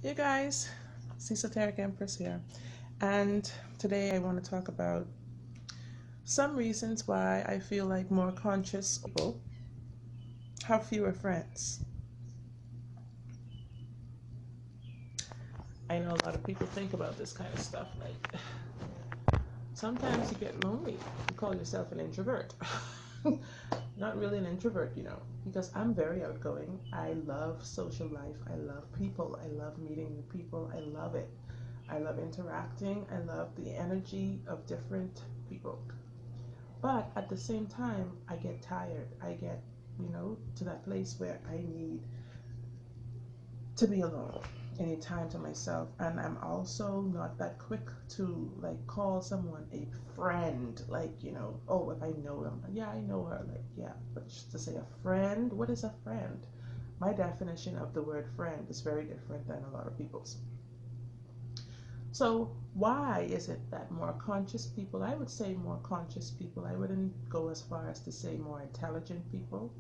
Hey guys, it's Esoteric Empress here, and today I want to talk about some reasons why I feel like more conscious people have fewer friends. I know a lot of people think about this kind of stuff, like sometimes you get lonely. You call yourself an introvert. Not really an introvert, because I'm very outgoing. I love social life. I love people. I love meeting new people. I love it. I love interacting. I love the energy of different people. But at the same time, I get tired. I get, to that place where I need to be alone. I need time to myself. And I'm also not that quick to like call someone a friend. Like, oh, if I know them. Yeah, I know her. Like, yeah. But just to say a friend, what is a friend? My definition of the word friend is very different than a lot of people's. So why is it that more conscious people, I would say more conscious people, I wouldn't go as far as to say more intelligent people.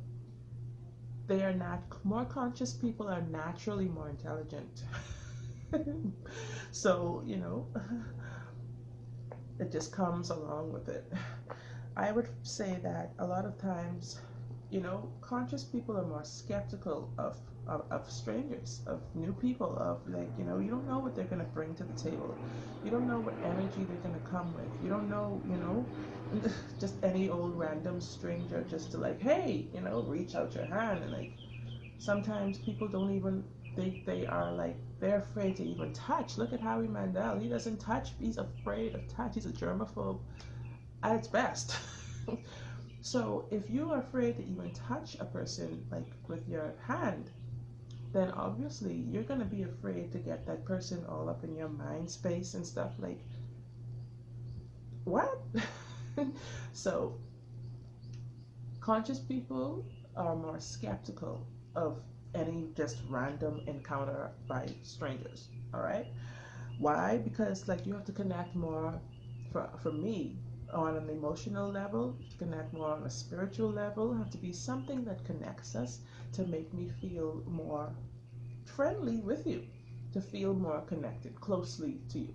They are not, more conscious people are naturally more intelligent. So, it just comes along with it. I would say that a lot of times, conscious people are more skeptical of strangers, of new people, of like, you don't know what they're going to bring to the table. You don't know what energy they're going to come with. You don't know, just any old random stranger just to like, hey, reach out your hand. And like, sometimes people don't even, they are like, they're afraid to even touch. Look at Howie Mandel. He doesn't touch. He's afraid of touch. He's a germaphobe at its best. So if you are afraid to even touch a person like with your hand, then obviously you're going to be afraid to get that person all up in your mind space and stuff like, what? So conscious people are more skeptical of any just random encounter by strangers. All right. Why? Because like you have to connect more, for me, on an emotional level, to connect more on a spiritual level, have to be something that connects us to make me feel more friendly with you, to feel more connected closely to you.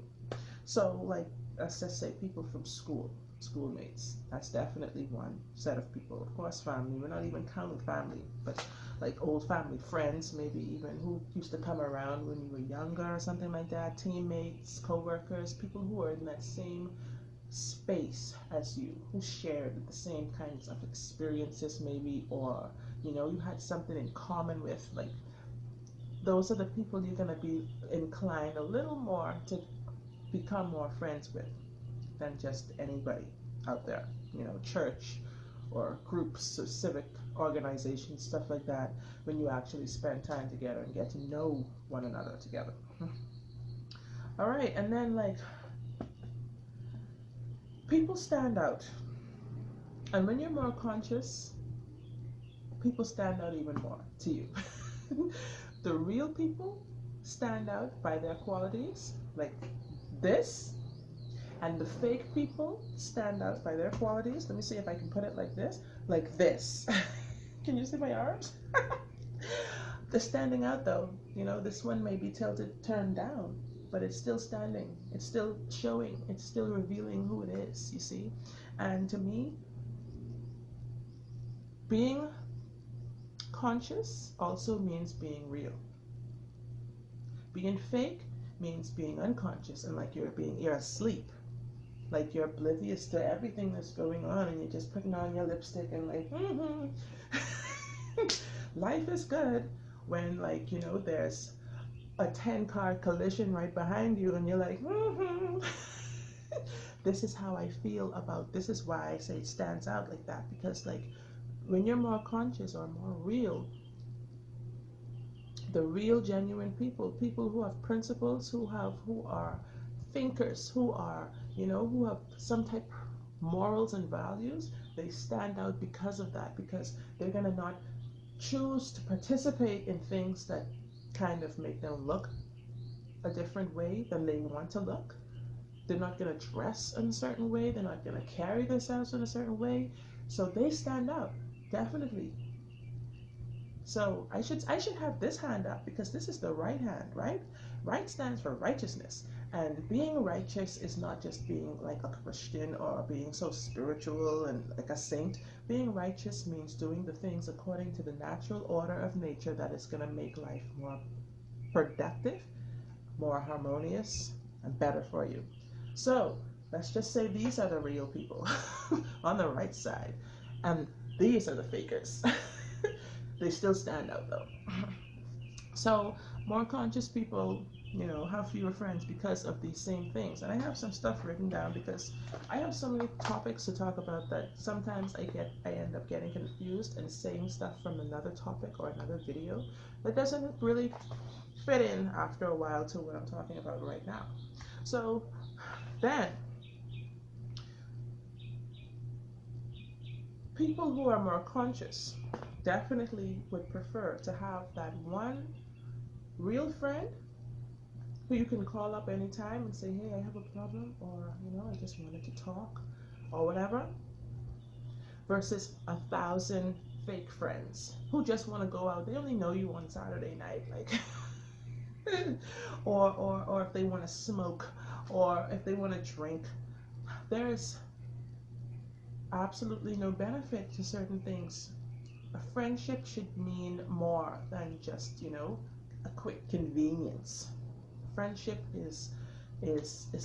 So like, let's just say people from schoolmates. That's definitely one set of people. Of course, family. We're not even counting family, but like old family friends, maybe even who used to come around when you were younger or something like that. Teammates, co-workers, people who are in that same space as you, who shared the same kinds of experiences, maybe, or you had something in common with. Like, those are the people you're gonna be inclined a little more to become more friends with than just anybody out there, church or groups or civic organizations, stuff like that, when you actually spend time together and get to know one another together. All right, and then like, people stand out. And when you're more conscious, people stand out even more to you. The real people stand out by their qualities, like this. And the fake people stand out by their qualities. Let me see if I can put it like this. Can you see my arms? They're standing out though. This one may be turned down, but it's still standing. It's still showing. It's still revealing who it is, you see? And to me, being conscious also means being real. Being fake means being unconscious and like you're asleep. Like you're oblivious to everything that's going on and you're just putting on your lipstick and like, life is good, when like, there's a 10-car collision right behind you and you're like, This is how I feel about, this is why I say it stands out like that, because like when you're more conscious or more real, the real genuine people who have principles, who are thinkers, who are, who have some type of morals and values, they stand out because of that, because they're going to not choose to participate in things that kind of make them look a different way than they want to look. They're not going to dress in a certain way. They're not going to carry themselves in a certain way. So they stand out, definitely. So I should have this hand up because this is the right hand, right? Right stands for righteousness. And being righteous is not just being like a Christian or being so spiritual and like a saint. Being righteous means doing the things according to the natural order of nature that is going to make life more productive, more harmonious, and better for you. So let's just say these are the real people on the right side, and these are the fakers. They still stand out though. So more conscious people, have fewer friends because of these same things. And I have some stuff written down because I have so many topics to talk about that sometimes I end up getting confused and saying stuff from another topic or another video that doesn't really fit in after a while to what I'm talking about right now. So then people who are more conscious definitely would prefer to have that one real friend who you can call up anytime and say, hey, I have a problem, or, I just wanted to talk, or whatever, versus 1,000 fake friends who just want to go out. They only know you on Saturday night, like, or if they want to smoke, or if they want to drink. There's absolutely no benefit to certain things. A friendship should mean more than just, a quick convenience. Friendship is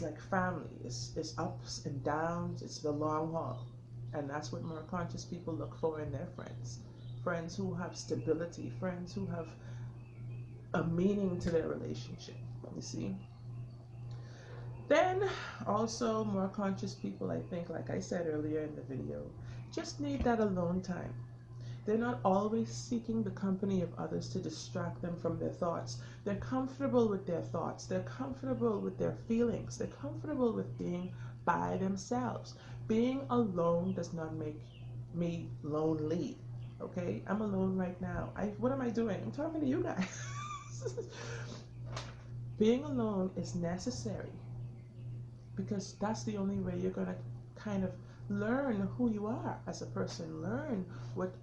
like family. It's ups and downs. It's the long haul, and that's what more conscious people look for in their friends. Friends who have stability. Friends who have a meaning to their relationship. You see. Then also more conscious people, I think, like I said earlier in the video, just need that alone time. They're not always seeking the company of others to distract them from their thoughts. They're comfortable with their thoughts. They're comfortable with their feelings. They're comfortable with being by themselves. Being alone does not make me lonely. Okay? I'm alone right now. What am I doing? I'm talking to you guys. Being alone is necessary because that's the only way you're going to kind of learn who you are as a person. Learn what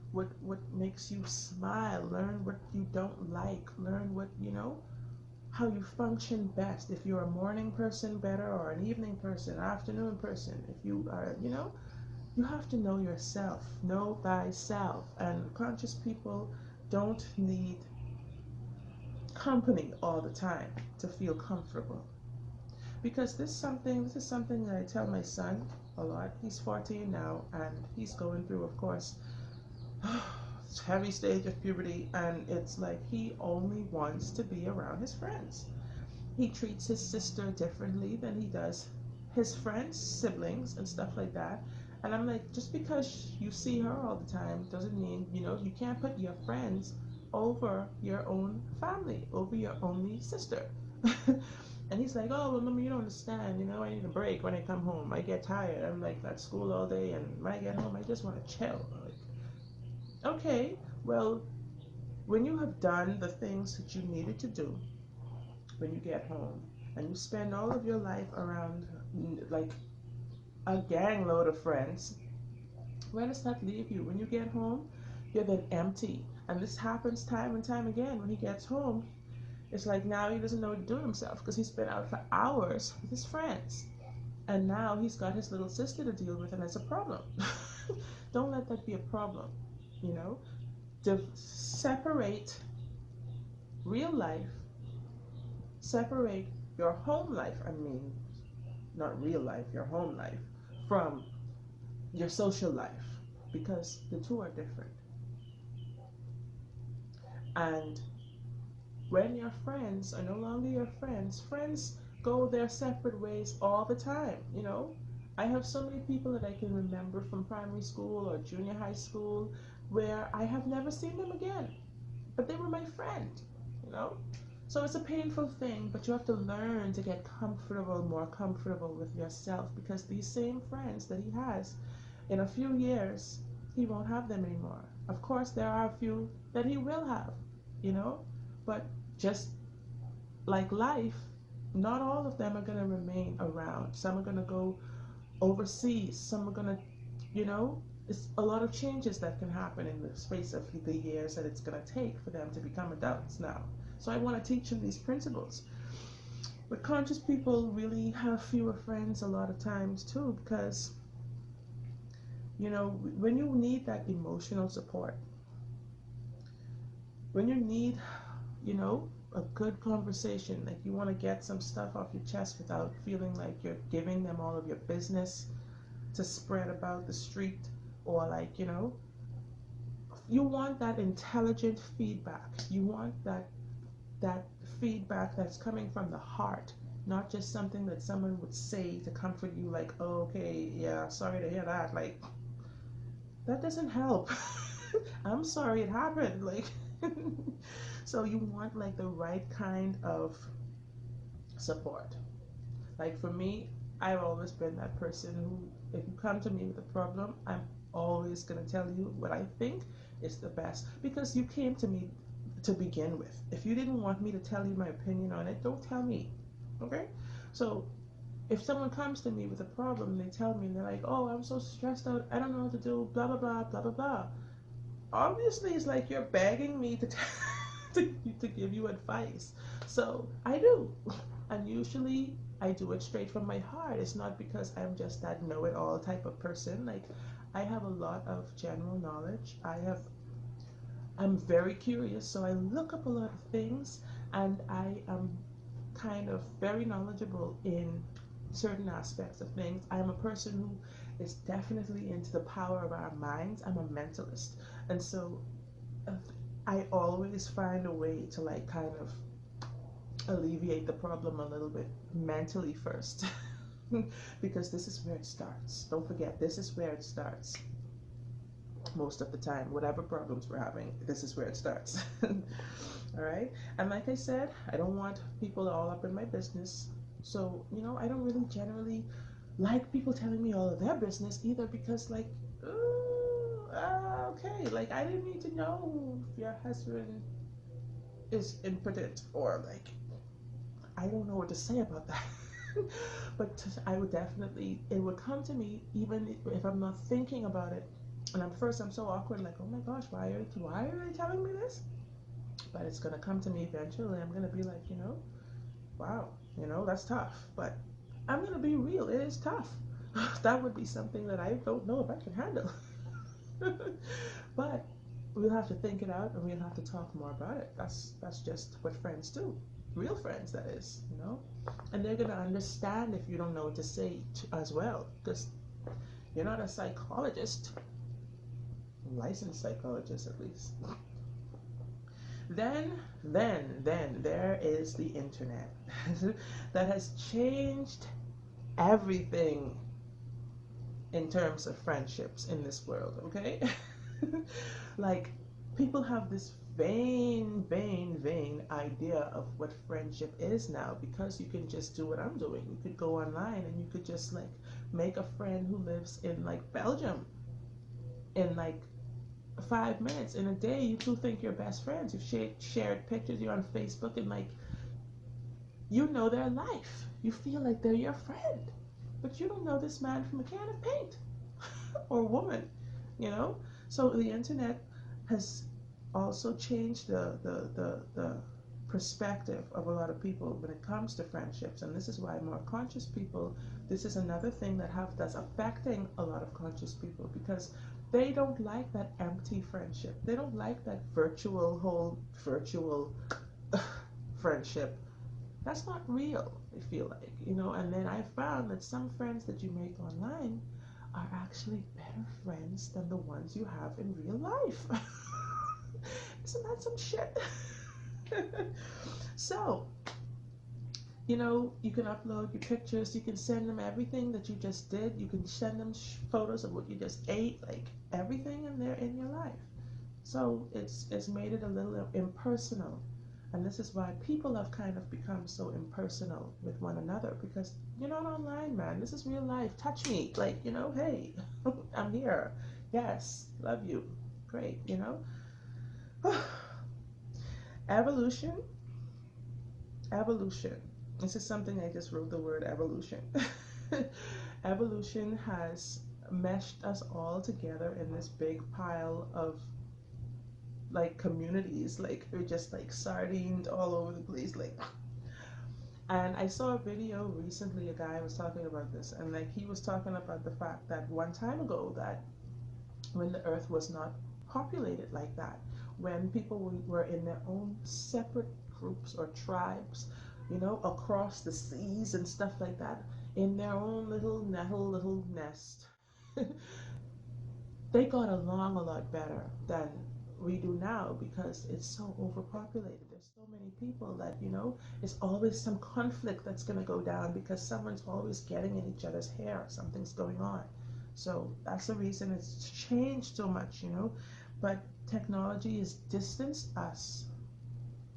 makes you smile. Learn what you don't like. Learn what, how you function best. If you're a morning person better, or an evening person, afternoon person. If you are, you have to know yourself. Know thyself. And conscious people don't need company all the time to feel comfortable. Because this is something that I tell my son a lot. He's 14 now, and he's going through, of course, this heavy stage of puberty, and it's like he only wants to be around his friends. He treats his sister differently than he does his friends, siblings, and stuff like that. And I'm like, just because you see her all the time doesn't mean, you can't put your friends over your own family, over your only sister. And he's like, oh, well, Mama, you don't understand. I need a break when I come home. I get tired. I'm like at school all day, and when I get home, I just want to chill. I'm like, okay, well, when you have done the things that you needed to do, when you get home, and you spend all of your life around like a gang load of friends, where does that leave you? When you get home, you're then empty. And this happens time and time again. When he gets home, it's like now he doesn't know what to do with himself because he's been out for hours with his friends. And now he's got his little sister to deal with, and it's a problem. Don't let that be a problem, To separate real life, separate your home life, not real life, your home life, from your social life, because the two are different. And when your friends are no longer your friends, friends go their separate ways all the time, I have so many people that I can remember from primary school or junior high school where I have never seen them again, but they were my friend, So it's a painful thing, but you have to learn to get more comfortable with yourself, because these same friends that he has, in a few years, he won't have them anymore. Of course, there are a few that he will have, but just like life, not all of them are going to remain around. Some are going to go overseas. Some are going to, it's a lot of changes that can happen in the space of the years that it's going to take for them to become adults now. So I want to teach them these principles. But conscious people really have fewer friends a lot of times too, because, you know, when you need that emotional support, when you need, you know, a good conversation, like you want to get some stuff off your chest without feeling like you're giving them all of your business to spread about the street, or like, you know, you want that intelligent feedback. You want that feedback that's coming from the heart, not just something that someone would say to comfort you, like, oh, okay, yeah, sorry to hear that. Like, that doesn't help. I'm sorry it happened. Like, so you want like the right kind of support. Like for me, I've always been that person who, if you come to me with a problem, I'm always going to tell you what I think is the best, because you came to me to begin with. If you didn't want me to tell you my opinion on it, don't tell me. Okay? So if someone comes to me with a problem and they tell me, and they're like, oh, I'm so stressed out, I don't know what to do, blah, blah, blah, blah, blah, blah. Obviously, it's like you're begging me to give you advice. So I do. And usually I do it straight from my heart. It's not because I'm just that know-it-all type of person. Like, I have a lot of general knowledge. I'm very curious, so I look up a lot of things, and I am kind of very knowledgeable in certain aspects of things. I am a person who is definitely into the power of our minds. I'm a mentalist, and so I always find a way to like kind of alleviate the problem a little bit mentally first. Because this is where it starts. Don't forget, this is where it starts. Most of the time, whatever problems we're having, this is where it starts. All right. And like I said, I don't want people all up in my business. So, you know, I don't really generally like people telling me all of their business either, because like, okay, like I didn't need to know if your husband is impotent, or like, I don't know what to say about that. But I would definitely, it would come to me even if I'm not thinking about it. And at first I'm so awkward, like, oh my gosh, why are they telling me this? But it's gonna come to me eventually. I'm gonna be like, you know, wow, you know, that's tough. But I'm gonna be real, it is tough. That would be something that I don't know if I can handle. But we'll have to think it out, and we'll have to talk more about it. That's just what friends do. Real friends, that is, you know. And they're gonna understand if you don't know what to say as well, because you're not a psychologist, licensed psychologist at least. Then there is the internet that has changed everything in terms of friendships in this world, okay? Like, people have this vain idea of what friendship is now, because you can just do what I'm doing. You could go online and you could just like make a friend who lives in like Belgium in like 5 minutes. In a day, you two think you're best friends. You've shared pictures, you're on Facebook, and like, you know their life. You feel like they're your friend, but you don't know this man from a can of paint or woman, you know? So the internet has also changed the perspective of a lot of people when it comes to friendships. And this is why more conscious people, this is another thing that's affecting a lot of conscious people, because they don't like that empty friendship. They don't like that virtual friendship. That's not real, I feel like, you know. And then I found that some friends that you make online are actually better friends than the ones you have in real life. Isn't that some shit? So, you know, you can upload your pictures, you can send them everything that you just did, you can send them photos of what you just ate, like everything in there in your life. So it's made it a little impersonal. And this is why people have kind of become so impersonal with one another, because you're not online, man. This is real life. Touch me. Like, you know, hey, I'm here. Yes, love you. Great, you know. Evolution. This is something I just wrote, the word evolution. Evolution has meshed us all together in this big pile of like communities. Like we're just like sardined all over the place. Like, and I saw a video recently, a guy was talking about this, and like he was talking about the fact that one time ago, that when the earth was not populated like that, when people were in their own separate groups or tribes, you know, across the seas and stuff like that, in their own little nest, they got along a lot better than we do now, because it's so overpopulated. There's so many people that, you know, it's always some conflict that's going to go down because someone's always getting in each other's hair. Something's going on. So that's the reason it's changed so much, you know. But technology has distanced us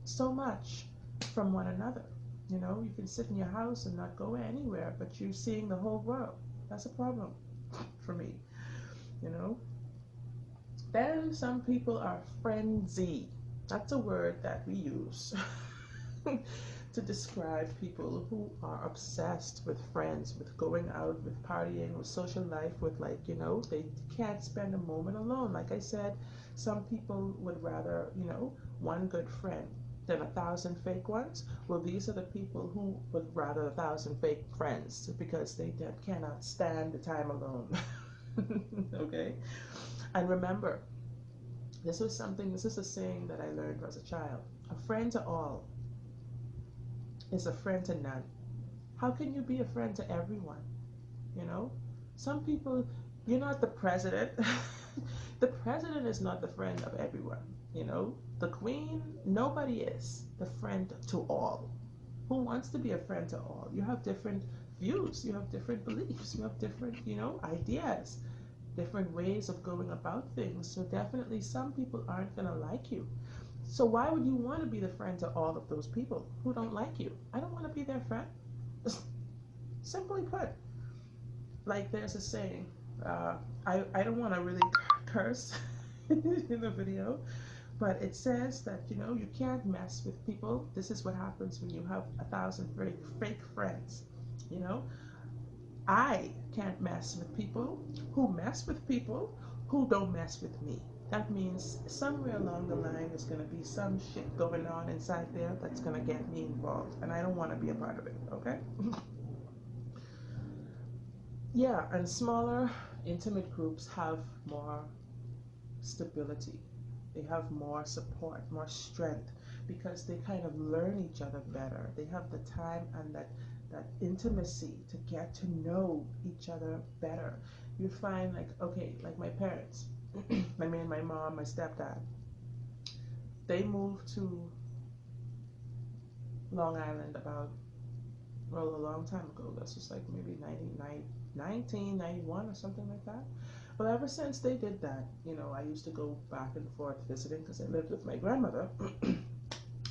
so much from one another. You know, you can sit in your house and not go anywhere, but you're seeing the whole world. That's a problem for me, you know. Then some people are frenzy. That's a word that we use to describe people who are obsessed with friends, with going out, with partying, with social life, with, like, you know, they can't spend a moment alone. Like I said, some people would rather, you know, one good friend than 1,000 fake ones. Well, these are the people who would rather 1,000 fake friends because they cannot stand the time alone. Okay? And remember, this is a saying that I learned as a child. A friend to all is a friend to none. How can you be a friend to everyone? You know? Some people, you're not the president. The president is not the friend of everyone. You know? The queen, nobody is the friend to all. Who wants to be a friend to all? You have different views, you have different beliefs, you have different, you know, ideas, different ways of going about things. So definitely some people aren't going to like you. So why would you want to be the friend to all of those people who don't like you? I don't want to be their friend. Simply put. Like there's a saying, I don't want to really curse in the video, but it says that, you know, you can't mess with people. This is what happens when you have 1,000 fake friends, you know. I can't mess with people who mess with people who don't mess with me. That means somewhere along the line there's going to be some shit going on inside there that's going to get me involved, and I don't want to be a part of it, okay? Yeah, and smaller, intimate groups have more stability. They have more support, more strength, because they kind of learn each other better. They have the time and that intimacy to get to know each other better. You find, like, okay, like my parents, I mean my mom, my stepdad, they moved to Long Island about, well, a long time ago. This was like maybe 1991 or something like that. Well, ever since they did that, you know, I used to go back and forth visiting because I lived with my grandmother.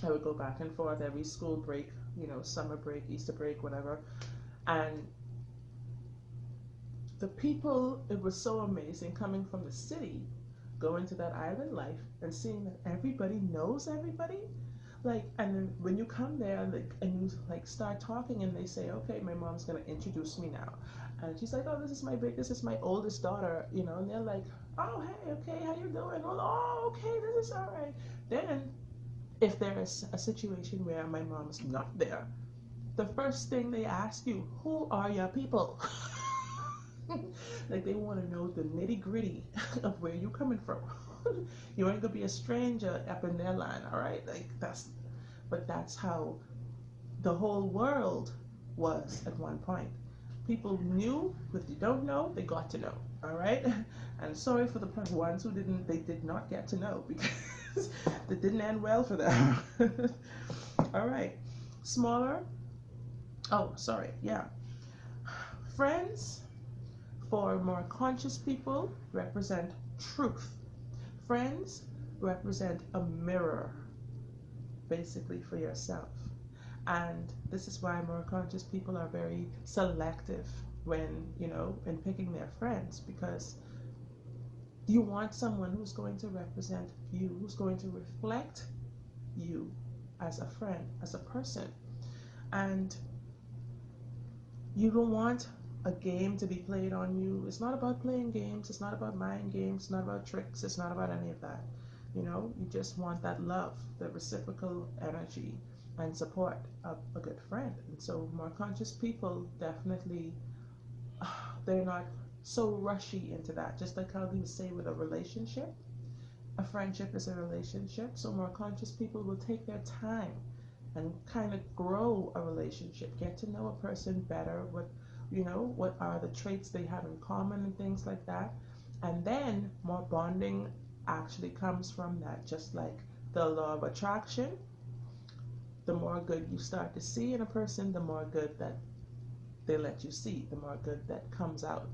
I would go back and forth every school break, you know, summer break, Easter break, whatever. And the people, it was so amazing coming from the city, going to that island life and seeing that everybody knows everybody. Like, and then when you come there, like, and you like start talking, and they say, okay, my mom's gonna introduce me now, and she's like, oh, this is my oldest daughter, you know, and they're like, oh, hey, okay, how you doing? Oh, okay, this is all right. Then, if there is a situation where my mom is not there, the first thing they ask you, who are your people? Like they want to know the nitty gritty of where you coming from. You ain't gonna be a stranger up in their line, all right? Like but that's how the whole world was at one point. People knew, but they don't know, they got to know, all right? And sorry for the ones who they did not get to know, because it didn't end well for them. All right, smaller. Oh, sorry, yeah. Friends, for more conscious people, represent truth. Friends represent a mirror, basically, for yourself. And this is why more conscious people are very selective when, you know, in picking their friends, because you want someone who's going to represent you, who's going to reflect you as a friend, as a person. And you don't want a game to be played on you. It's not about playing games. It's not about mind games. It's not about tricks. It's not about any of that. You know, you just want that love, the reciprocal energy and support of a good friend. And so more conscious people definitely, they're not so rushy into that. Just like how we would say with a relationship, a friendship is a relationship. So more conscious people will take their time and kind of grow a relationship, get to know a person better, what are the traits they have in common and things like that. And then more bonding actually comes from that. Just like the law of attraction, the more good you start to see in a person, the more good that they let you see, the more good that comes out,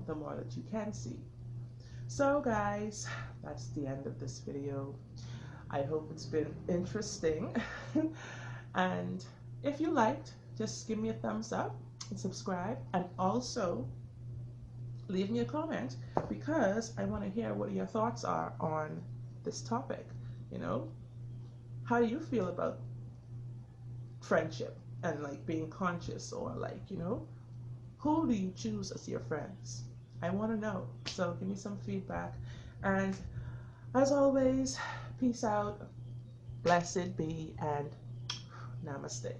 the more that you can see. So guys, that's the end of this video. I hope it's been interesting. And if you liked, just give me a thumbs up and subscribe, and also leave me a comment, because I want to hear what your thoughts are on this topic. How do you feel about friendship and like being conscious, or like, who do you choose as your friends? I want to know. So give me some feedback. And as always, peace out, blessed be, and namaste.